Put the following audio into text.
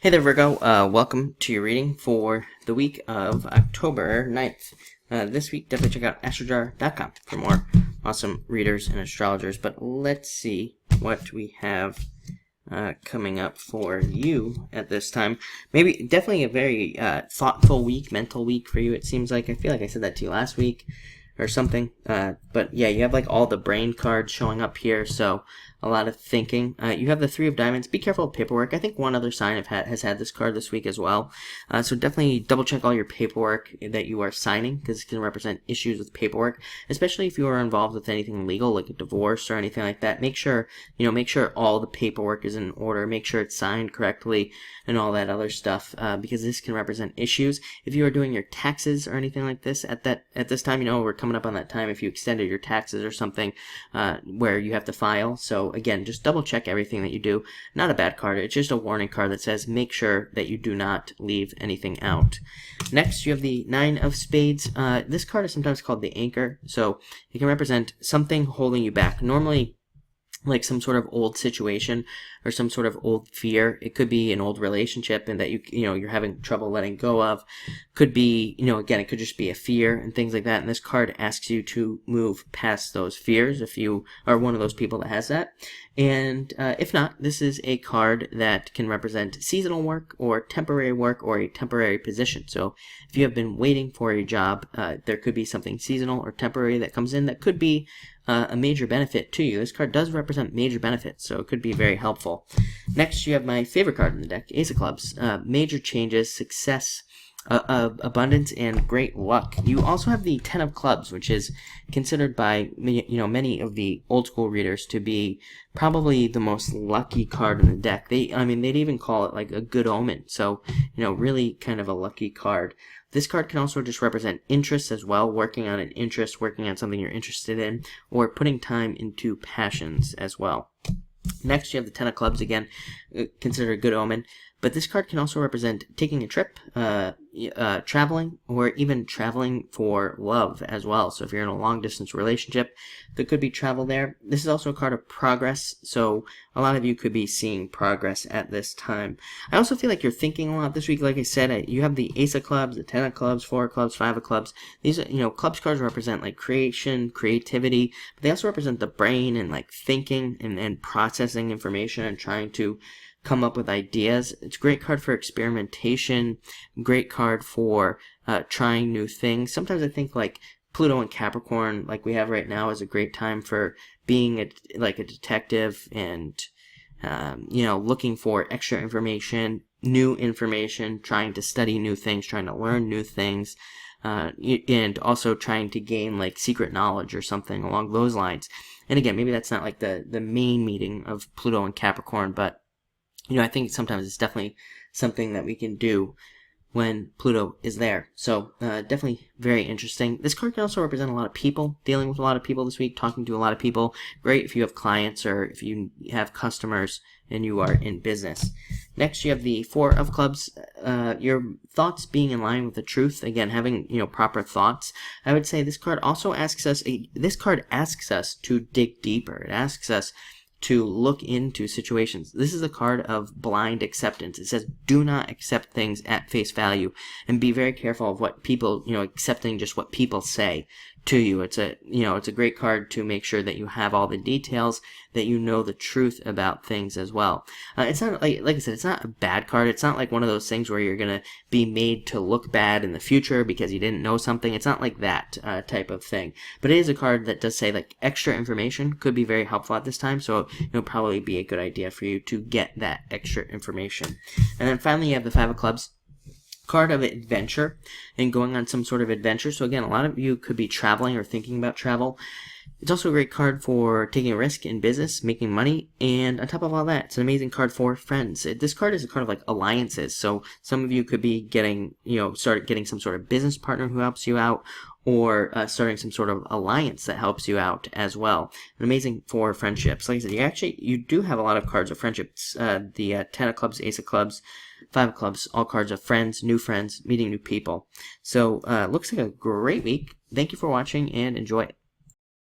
Hey there, Virgo. Welcome to your reading for the week of October 9th. This week, definitely check out astrojar.com for more awesome readers and astrologers. But let's see what we have coming up for you at this time. Maybe, definitely a very thoughtful week, mental week for you, it seems like. I feel like I said that to you last week or something. But yeah, you have like all the brain cards showing up here, so a lot of thinking. You have the Three of Diamonds. Be careful of paperwork. I think one other sign has had this card this week as well. So definitely double check all your paperwork that you are signing, because it can represent issues with paperwork, especially if you are involved with anything legal like a divorce or anything like that. Make sure all the paperwork is in order. Make sure it's signed correctly and all that other stuff, because this can represent issues. If you are doing your taxes or anything like this at this time, we're coming up on that time if you extended your taxes or something where you have to file. So again, just double check everything that you do. Not a bad card. It's just a warning card that says make sure that you do not leave anything out. Next, you have the Nine of Spades. This card is sometimes called the Anchor. So it can represent something holding you back. Normally, like some sort of old situation or some sort of old fear. It could be an old relationship and that you're having trouble letting go of. Could be, again, it could just be a fear and things like that. And this card asks you to move past those fears if you are one of those people that has that. And if not, this is a card that can represent seasonal work or a temporary position. So if you have been waiting for a job, there could be something seasonal or temporary that comes in that could be a major benefit to you. This card does represent major benefits, so it could be very helpful. Next, you have my favorite card in the deck, Ace of Clubs. Major changes, success, abundance, and great luck. You also have the Ten of Clubs, which is considered by many of the old school readers to be probably the most lucky card in the deck. They'd even call it like a good omen. So, really kind of a lucky card. This card can also just represent interests as well, working on an interest, working on something you're interested in, or putting time into passions as well. Next, you have the Ten of Clubs, again, considered a good omen. But this card can also represent taking a trip, traveling, or even traveling for love as well. So if you're in a long-distance relationship, there could be travel there. This is also a card of progress, so a lot of you could be seeing progress at this time. I also feel like you're thinking a lot this week. Like I said, you have the Ace of Clubs, the Ten of Clubs, Four of Clubs, Five of Clubs. These are, clubs cards represent like creation, creativity, but they also represent the brain and like thinking and processing information and trying to come up with ideas. It's a great card for experimentation, great card for trying new things. Sometimes I think like Pluto and Capricorn, like we have right now, is a great time for being a detective and looking for extra information, new information, trying to study new things, trying to learn new things, and also trying to gain like secret knowledge or something along those lines. And again, maybe that's not like the main meeting of Pluto and Capricorn, but I think sometimes it's definitely something that we can do when Pluto is there. So definitely very interesting. This card can also represent a lot of people, dealing with a lot of people this week, talking to a lot of people. Great if you have clients or if you have customers and you are in business. Next, you have the Four of Clubs. Your thoughts being in line with the truth. Again, having proper thoughts. I would say this card also asks us. This card asks us to dig deeper. It asks us to look into situations. This is a card of blind acceptance. It says do not accept things at face value and be very careful of what people, accepting just what people say to you. It's a great card to make sure that you have all the details, that you know the truth about things as well. It's not like I said, it's not a bad card. It's not like one of those things where you're going to be made to look bad in the future because you didn't know something. It's not like that type of thing. But it is a card that does say like extra information could be very helpful at this time. So it'll probably be a good idea for you to get that extra information. And then finally, you have the Five of Clubs. Card of adventure and going on some sort of adventure. So again, a lot of you could be traveling or thinking about travel. It's also a great card for taking a risk in business, making money, and on top of all that, it's an amazing card for friends. This card is a card of like alliances. So some of you could be getting, start getting some sort of business partner who helps you out, or starting some sort of alliance that helps you out as well. And amazing for friendships. Like I said, you do have a lot of cards of friendships. The Ten of Clubs, Ace of Clubs, Five of Clubs, all cards of friends, meeting new people. So looks like a great week. Thank you for watching and enjoy it.